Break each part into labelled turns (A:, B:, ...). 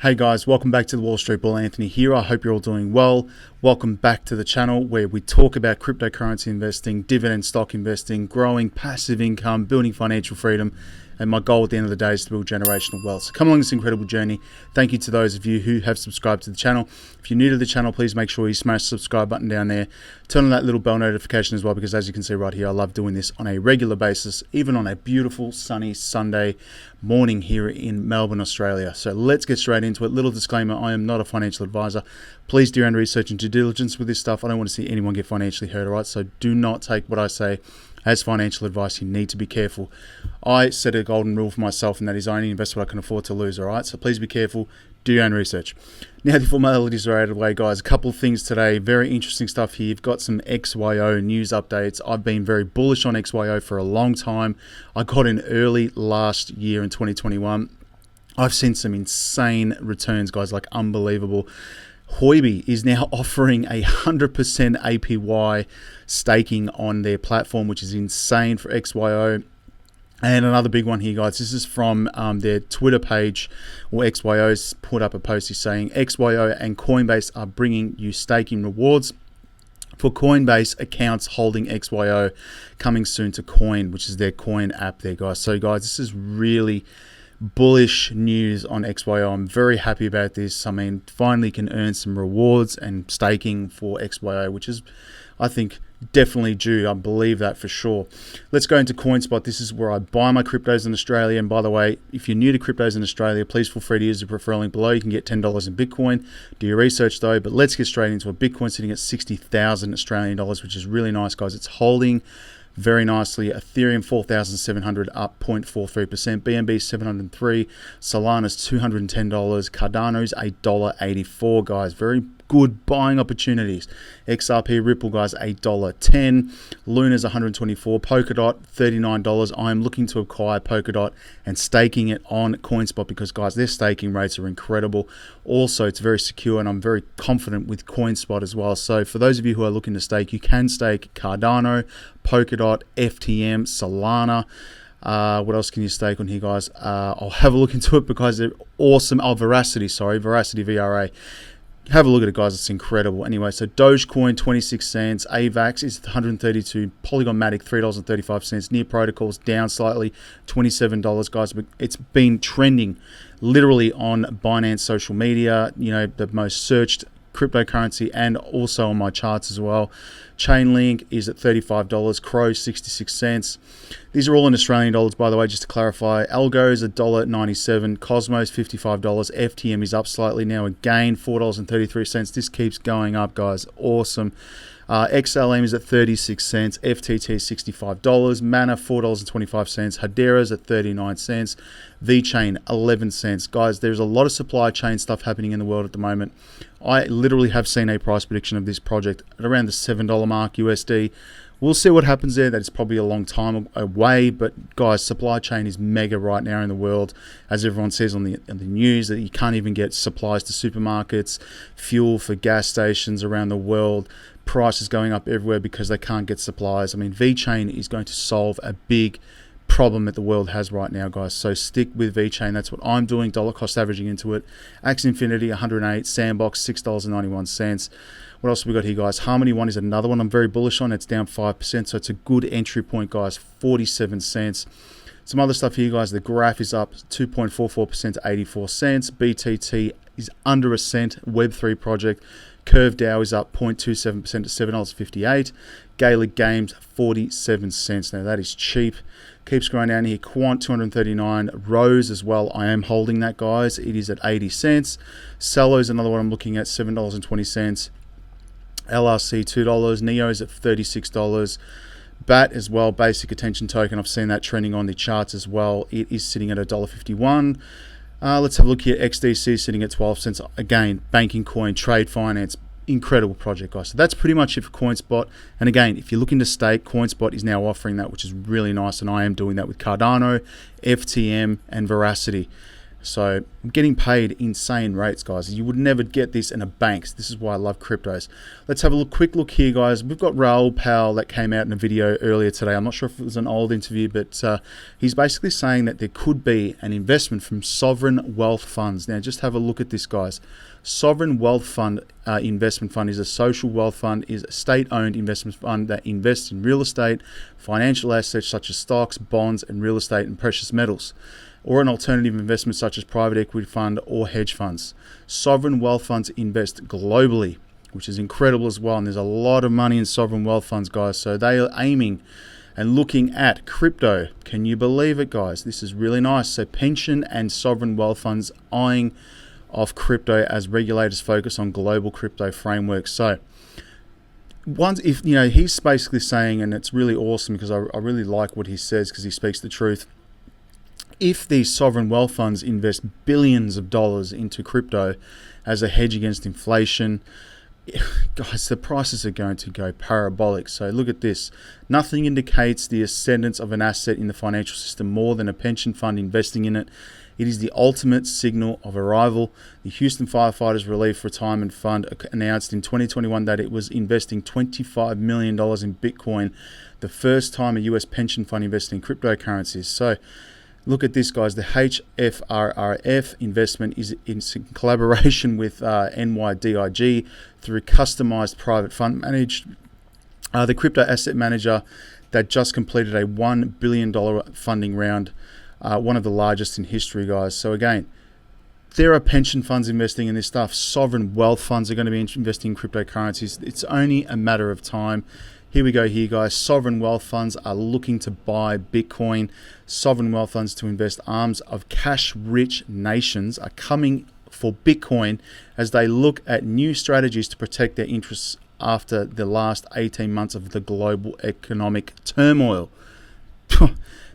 A: Hey guys, welcome back to the Wall Street Bull. Anthony here. I hope you're all doing well. Welcome back to the channel where we talk about cryptocurrency investing, dividend stock investing, growing passive income, building financial freedom. And my goal at the end of the day is to build generational wealth. So come along this incredible journey. Thank you to those of you who have subscribed to the channel. If you're new to the channel, please make sure you smash the subscribe button down there. Turn on that little bell notification as well, because as you can see right here, I love doing this on a regular basis, even on a beautiful sunny Sunday morning here in Melbourne, Australia. So let's get straight into it. Little disclaimer, I am not a financial advisor. Please do your own research and due diligence with this stuff. I don't want to see anyone get financially hurt, all right? So do not take what I say as financial advice. You need to be careful. I set a golden rule for myself, and that is I only invest what I can afford to lose, all right? So please be careful. Do your own research. Now, the formalities are out of the way, guys. A couple of things today. Very interesting stuff here. You've got some XYO news updates. I've been very bullish on XYO for a long time. I got in early last year in 2021. I've seen some insane returns, guys, like unbelievable. Huobi is now offering 100% APY staking on their platform, which is insane for XYO. And another big one here, guys, this is from their Twitter page, or XYO's put up a post saying XYO and Coinbase are bringing you staking rewards for Coinbase accounts holding XYO, coming soon to Coin, which is their Coin app there, guys. So, guys, this is really bullish news on XYO. I'm very happy about this. I mean, finally can earn some rewards and staking for XYO, which is, I think, definitely due. I believe that for sure. Let's go into Coinspot. This is where I buy my cryptos in Australia. And by the way, if you're new to cryptos in Australia, please feel free to use the referral link below. You can get $10 in Bitcoin. Do your research though. But let's get straight into it. Bitcoin sitting at 60,000 Australian dollars, which is really nice, guys. It's holding very nicely. Ethereum 4,700 up 0.43%. BNB 703. Solana's $210. Cardano's $1.84, guys. Very good buying opportunities. XRP Ripple, guys, $8.10. Luna's $124. Polkadot $39. I'm looking to acquire Polkadot and staking it on Coinspot because, guys, their staking rates are incredible. Also, it's very secure, and I'm very confident with Coinspot as well. So for those of you who are looking to stake, you can stake Cardano, Polkadot, FTM, Solana. What else can you stake on here, guys? I'll have a look into it because they're awesome. Oh, Veracity, VRA. Have a look at it, guys. It's incredible. Anyway, so Dogecoin, 26 cents. AVAX is 132. Polygon Matic, $3.35. Near Protocols, down slightly, $27, guys. But it's been trending literally on Binance social media, you know, the most searched cryptocurrency, and also on my charts as well. Chainlink is at $35. Crow, 66 cents. These are all in Australian dollars, by the way, just to clarify. Algo is $1.97. Cosmos, $55. FTM is up slightly now again, $4.33. This keeps going up, guys. Awesome. XLM is at 36 cents. FTT is $65. Mana, $4.25. Hedera's at 39 cents. VeChain, 11 cents. Guys, there's a lot of supply chain stuff happening in the world at the moment. I literally have seen a price prediction of this project at around the $7 mark USD. We'll see what happens there. That is probably a long time away, but guys, supply chain is mega right now in the world. As everyone says on the news, that you can't even get supplies to supermarkets, fuel for gas stations around the world. Prices going up everywhere because they can't get supplies. I mean, VeChain is going to solve a big problem that the world has right now, guys. So stick with VeChain. That's what I'm doing. Dollar cost averaging into it. Axie Infinity, 108. Sandbox, $6.91. What else have we got here, guys? Harmony One is another one I'm very bullish on. It's down 5%, so it's a good entry point, guys. 47 cents. Some other stuff here, guys. The graph is up 2.44% to 84 cents. BTT is under a cent. Web3 project. Curve DAO is up 0.27% to $7.58. Gaelic Games, 47 cents. Now, that is cheap. Keeps going down here. Quant, 239. Rose as well. I am holding that, guys. It is at 80 cents. Cello is another one I'm looking at, $7.20. LRC, $2. Neo is at $36. BAT as well, basic attention token. I've seen that trending on the charts as well. It is sitting at $1.51. Let's have a look here. XDC sitting at 12 cents. Again, banking coin, trade finance. Incredible project, guys. So that's pretty much it for Coinspot. And again, if you're looking to stake, Coinspot is now offering that, which is really nice. And I am doing that with Cardano, FTM, and Veracity. So I'm getting paid insane rates, guys. You would never get this in a bank. This is why I love cryptos. Let's have a quick look here, guys. We've got Raoul that came out in a video earlier today. I'm not sure if it was an old interview, but he's basically saying that there could be an investment from sovereign wealth funds. Now, just have a look at this, guys. Sovereign wealth fund investment fund is a social wealth fund, is a state-owned investment fund that invests in real estate, financial assets such as stocks, bonds, and real estate and precious metals, or an alternative investment such as private equity fund or hedge funds. Sovereign wealth funds invest globally, which is incredible as well. And there's a lot of money in sovereign wealth funds, guys. So they are aiming and looking at crypto. Can you believe it, guys? This is really nice. So pension and sovereign wealth funds eyeing off crypto as regulators focus on global crypto frameworks. So once, if he's basically saying, and it's really awesome because I really like what he says because he speaks the truth. If these sovereign wealth funds invest billions of dollars into crypto as a hedge against inflation, guys, the prices are going to go parabolic. So look at this. Nothing indicates the ascendance of an asset in the financial system more than a pension fund investing in it. It is the ultimate signal of arrival. The Houston Firefighters Relief Retirement Fund announced in 2021 that it was investing $25 million in Bitcoin, the first time a US pension fund invested in cryptocurrencies. So look at this, guys. The HFRRF investment is in collaboration with NYDIG through customized private fund managed. The crypto asset manager that just completed a $1 billion funding round, one of the largest in history, guys. So again, there are pension funds investing in this stuff. Sovereign wealth funds are going to be investing in cryptocurrencies. It's only a matter of time. Here we go here, guys. Sovereign wealth funds are looking to buy Bitcoin. Sovereign wealth funds to invest. Arms of cash-rich nations are coming for Bitcoin as they look at new strategies to protect their interests after the last 18 months of the global economic turmoil.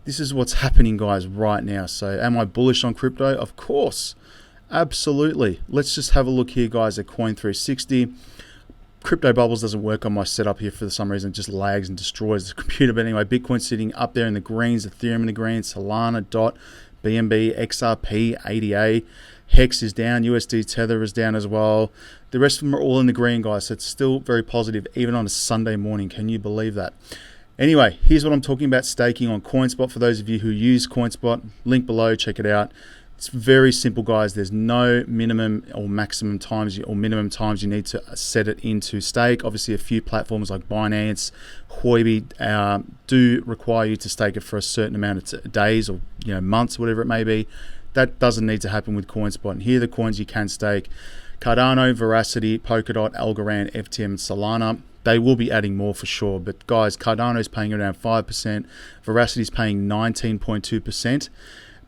A: This is what's happening, guys, right now. So am I bullish on crypto? Of course. Absolutely. Let's just have a look here, guys, at Coin360. Crypto Bubbles doesn't work on my setup here for some reason. It just lags and destroys the computer. But anyway, Bitcoin's sitting up there in the greens, Ethereum in the greens, Solana, DOT, BNB, XRP, ADA. Hex is down, USD Tether is down as well. The rest of them are all in the green, guys. So it's still very positive, even on a Sunday morning. Can you believe that? Anyway, here's what I'm talking about staking on Coinspot. For those of you who use Coinspot, link below, check it out. It's very simple, guys. There's no minimum or maximum times or minimum times you need to set it into stake. Obviously, a few platforms like Binance, Huobi do require you to stake it for a certain amount of days or months, whatever it may be. That doesn't need to happen with Coinspot. And here are the coins you can stake: Cardano, Veracity, Polkadot, Algorand, FTM, Solana. They will be adding more for sure. But guys, Cardano is paying around 5%. Veracity is paying 19.2%.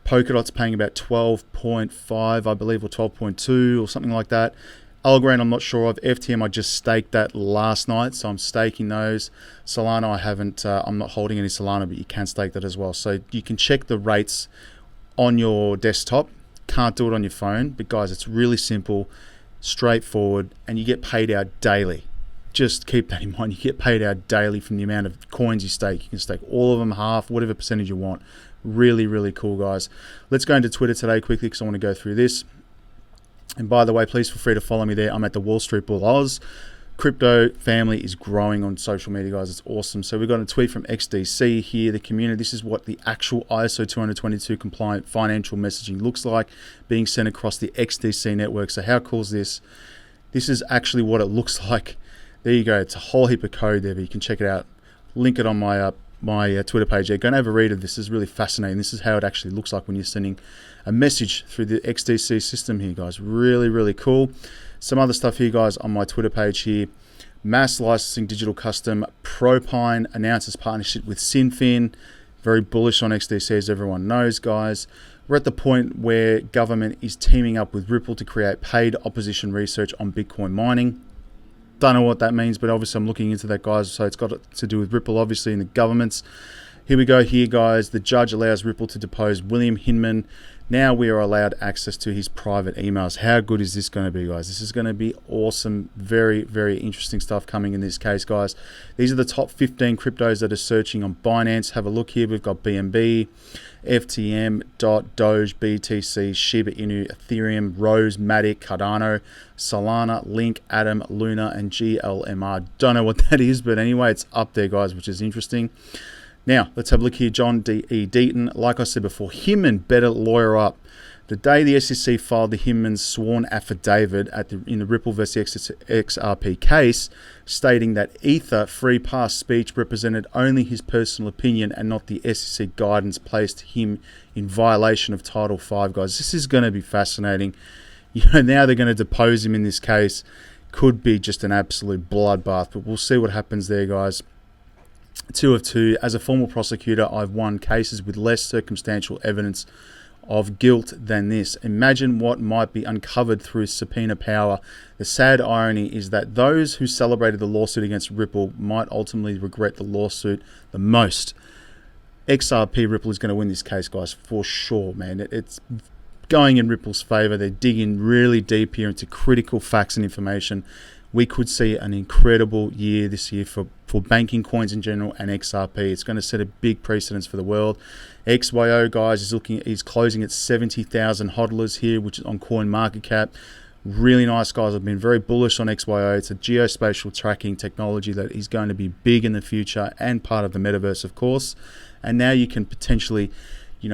A: Polkadot's paying about 12.5, I believe, or 12.2 or something like that. Algorand, I'm not sure of. FTM, I just staked that last night, so I'm staking those. Solana, I haven't. I'm not holding any Solana, but you can stake that as well. So you can check the rates on your desktop. Can't do it on your phone, but guys, it's really simple, straightforward, and you get paid out daily. Just keep that in mind. You get paid out daily from the amount of coins you stake. You can stake all of them, half, whatever percentage you want. Really, really cool, guys. Let's go into Twitter today quickly because I want to go through this. And by the way, please feel free to follow me there. I'm at the Wall Street Bull Oz. Crypto family is growing on social media, guys. It's awesome. So we've got a tweet from XDC here, the community. This is what the actual ISO 222 compliant financial messaging looks like being sent across the XDC network. So how cool is this? This is actually what it looks like. There you go. It's a whole heap of code there, but you can check it out. Link it on my Twitter page there. Go and have a read of this. This is really fascinating. This is how it actually looks like when you're sending a message through the XDC system here, guys. Really, really cool. Some other stuff here, guys, on my Twitter page here. Mass licensing digital custom. Propine announces partnership with Sinfin. Very bullish on XDC, as everyone knows, guys. We're at the point where government is teaming up with Ripple to create paid opposition research on Bitcoin mining. Don't know what that means, but obviously I'm looking into that, guys. So it's got to do with Ripple, obviously, and the governments. Here we go here, guys. The judge allows Ripple to depose William Hinman. Now we are allowed access to his private emails. How good is this going to be, guys? This is going to be awesome. Very, very interesting stuff coming in this case, guys. These are the top 15 cryptos that are searching on Binance. Have a look here. We've got BNB, FTM, DOT, Doge, BTC, Shiba Inu, Ethereum, Rose, Matic, Cardano, Solana, Link, Atom, Luna, and GLMR. Don't know what that is, but anyway, it's up there, guys, which is interesting. Now, let's have a look here. John D.E. Deaton, like I said before, Hinman better lawyer up. The day the SEC filed the Hinman's sworn affidavit in the Ripple versus XRP case, stating that Ether free pass speech represented only his personal opinion and not the SEC guidance, placed him in violation of Title V, guys. This is going to be fascinating. Now they're going to depose him in this case. Could be just an absolute bloodbath, but we'll see what happens there, guys. 2 of 2. As a former prosecutor, I've won cases with less circumstantial evidence of guilt than this. Imagine what might be uncovered through subpoena power. The sad irony is that those who celebrated the lawsuit against Ripple might ultimately regret the lawsuit the most. XRP Ripple is going to win this case, guys, for sure, man. It's going in Ripple's favor. They're digging really deep here into critical facts and information. We could see an incredible year this year for banking coins in general and XRP. It's going to set a big precedence for the world. XYO, guys, is closing at 70,000 hodlers here, which is on CoinMarketCap. Really nice, guys. I've been very bullish on XYO. It's a geospatial tracking technology that is going to be big in the future and part of the metaverse, of course. And now you can potentially,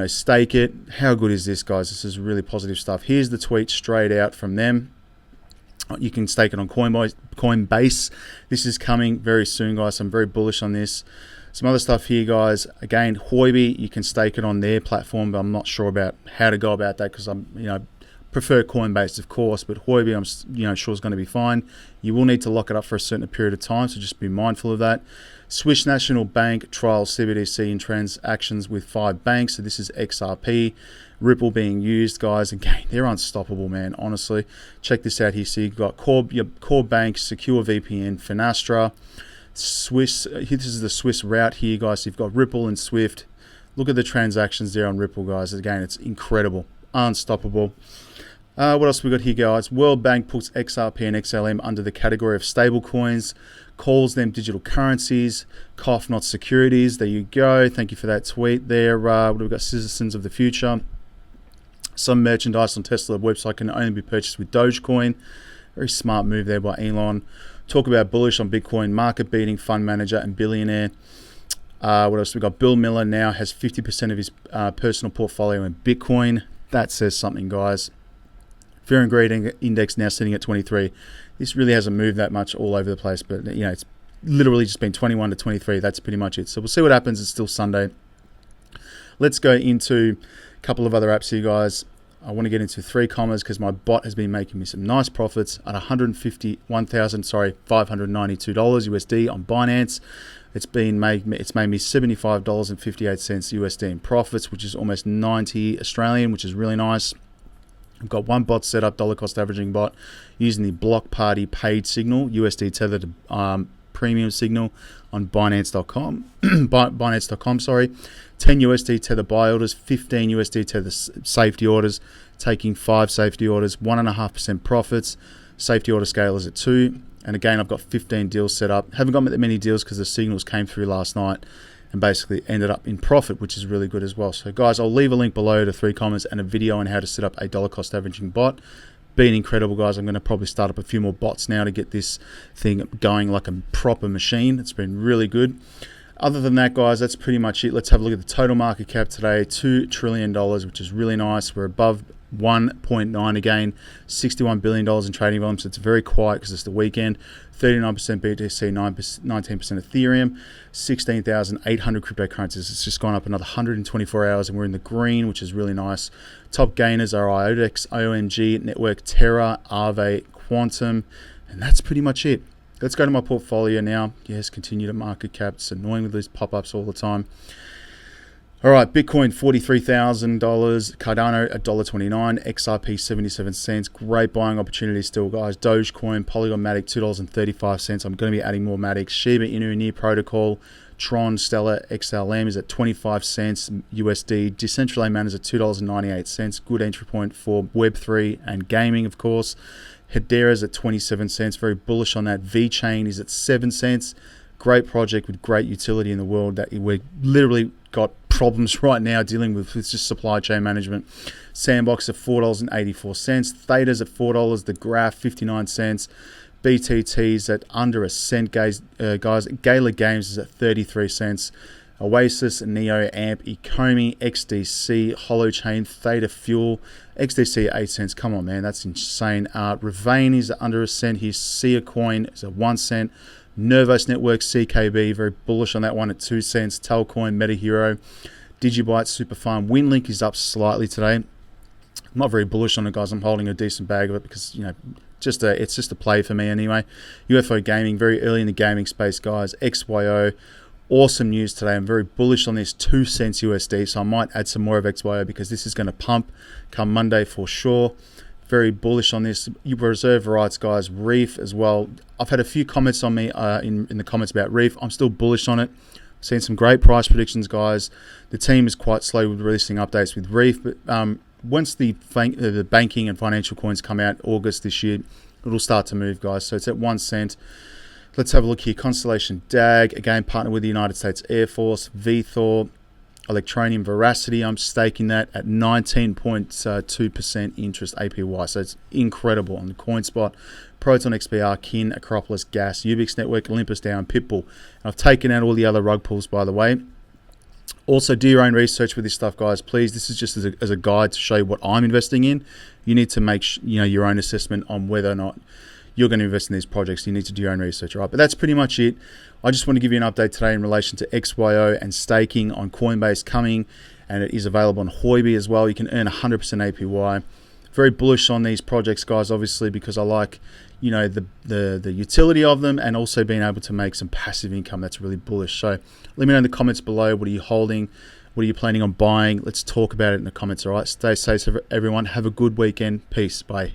A: stake it. How good is this, guys? This is really positive stuff. Here's the tweet straight out from them. You can stake it on Coinbase. This is coming very soon, guys. I'm very bullish on this. Some other stuff here, guys. Again, Huobi, you can stake it on their platform, but I'm not sure about how to go about that because I'm, prefer Coinbase, of course, but Huobi, I'm, sure is going to be fine. You will need to lock it up for a certain period of time, so just be mindful of that. Swiss National Bank trials CBDC in transactions with 5 banks. So this is XRP. Ripple being used, guys. Again, they're unstoppable, man, honestly. Check this out here. So you've got your core bank, Secure VPN, Finastra, Swiss. This is the Swiss route here, guys. So you've got Ripple and Swift. Look at the transactions there on Ripple, guys. Again, it's incredible. Unstoppable. What else we got here, guys? World Bank puts XRP and XLM under the category of stable coins, calls them digital currencies, cough not securities. There you go. Thank you for that tweet there. What have we got? Citizens of the future. Some merchandise on Tesla website can only be purchased with Dogecoin. Very smart move there by Elon. Talk about bullish on Bitcoin, market beating fund manager and billionaire. What else we got? Bill Miller now has 50% of his personal portfolio in Bitcoin. That says something, guys. Fear and Greed Index now sitting at 23. This really hasn't moved that much all over the place, but it's literally just been 21 to 23. That's pretty much it. So we'll see what happens. It's still Sunday. Let's go into a couple of other apps here, guys. I want to get into 3Commas because my bot has been making me some nice profits at $592 USD on Binance. It's made me $75.58 USD in profits, which is almost 90 Australian, which is really nice. I've got one bot set up, dollar cost averaging bot, using the Block Party paid signal, USD tethered premium signal on Binance.com. Binance.com, sorry. 10 USD tether buy orders, 15 USD tether safety orders, taking 5 safety orders, 1.5% profits. Safety order scale is at 2. And again, I've got 15 deals set up. Haven't got that many deals because the signals came through last night and basically ended up in profit, which is really good as well. So guys, I'll leave a link below to 3Commas and a video on how to set up a dollar cost averaging bot. Been incredible, guys. I'm going to probably start up a few more bots now to get this thing going like a proper machine. It's been really good. Other than that, guys, that's pretty much it. Let's have a look at the total market cap today, $2 trillion, which is really nice. We're above 1.9 again, $61 billion in trading volume, so it's very quiet because it's the weekend. 39% BTC, 19% Ethereum, 16,800 cryptocurrencies. It's just gone up another 124 hours and we're in the green, which is really nice. Top gainers are IODEX, IONG, Network, Terra, Aave, Quantum, and that's pretty much it. Let's go to my portfolio now. Yes, continue to market cap. It's annoying with these pop-ups all the time. All right, Bitcoin, $43,000. Cardano, $1.29. XRP, 77 cents. Great buying opportunity still, guys. Dogecoin, Polygon Matic, $2.35. I'm going to be adding more Matics. Shiba Inu, Near Protocol, Tron, Stellar, XLM is at 25 cents USD. Decentraland Mana is at $2.98. Good entry point for Web3 and gaming, of course. Hedera is at 27 cents. Very bullish on that. VeChain is at 7 cents. Great project with great utility in the world that we literally got problems right now dealing with just supply chain management. Sandbox at $4.84. Theta's at $4. The Graph 59 cents. BTT's at under a cent, guys. Gala Games is at 33 cents. Oasis, Neo, Amp, Ecomi, XDC, Holochain, Theta Fuel, XDC at 8 cents. Come on, man, that's insane. Ravane is at under a cent. Here's Sia Coin is at 1 cent. Nervos Network, CKB, very bullish on that one at 2 cents. Telcoin, MetaHero, Digibyte, Superfarm. Winlink is up slightly today. I'm not very bullish on it, guys. I'm holding a decent bag of it because, you know, it's just a play for me anyway. UFO Gaming, very early in the gaming space, guys. XYO, awesome news today. I'm very bullish on this, 2 cents USD, so I might add some more of XYO because this is going to pump come Monday for sure. Very bullish on this. You reserve rights, guys. Reef as well. I've had a few comments on me in the comments about Reef. I'm still bullish on it. Seen some great price predictions, guys. The team is quite slow with releasing updates with Reef, but once the banking and financial coins come out August this year, it'll start to move, guys. So it's at 1 cent. Let's have a look here. Constellation DAG, again, partner with the United States Air Force. VThor, Electronium Veracity, I'm staking that at 19.2% interest APY. So it's incredible on the Coinspot. Proton XPR, Kin, Acropolis, Gas, Ubix Network, Olympus Down, Pitbull. And I've taken out all the other rug pulls, by the way. Also, do your own research with this stuff, guys. Please, this is just as a guide to show you what I'm investing in. You need to make your own assessment on whether or not you're going to invest in these projects. You need to do your own research, all right? But that's pretty much it. I just want to give you an update today in relation to XYO and staking on Coinbase coming, and it is available on Huobi as well. You can earn 100% APY. Very bullish on these projects, guys, obviously, because I like, the utility of them and also being able to make some passive income. That's really bullish. So let me know in the comments below. What are you holding? What are you planning on buying? Let's talk about it in the comments, all right? Stay safe, everyone. Have a good weekend. Peace. Bye.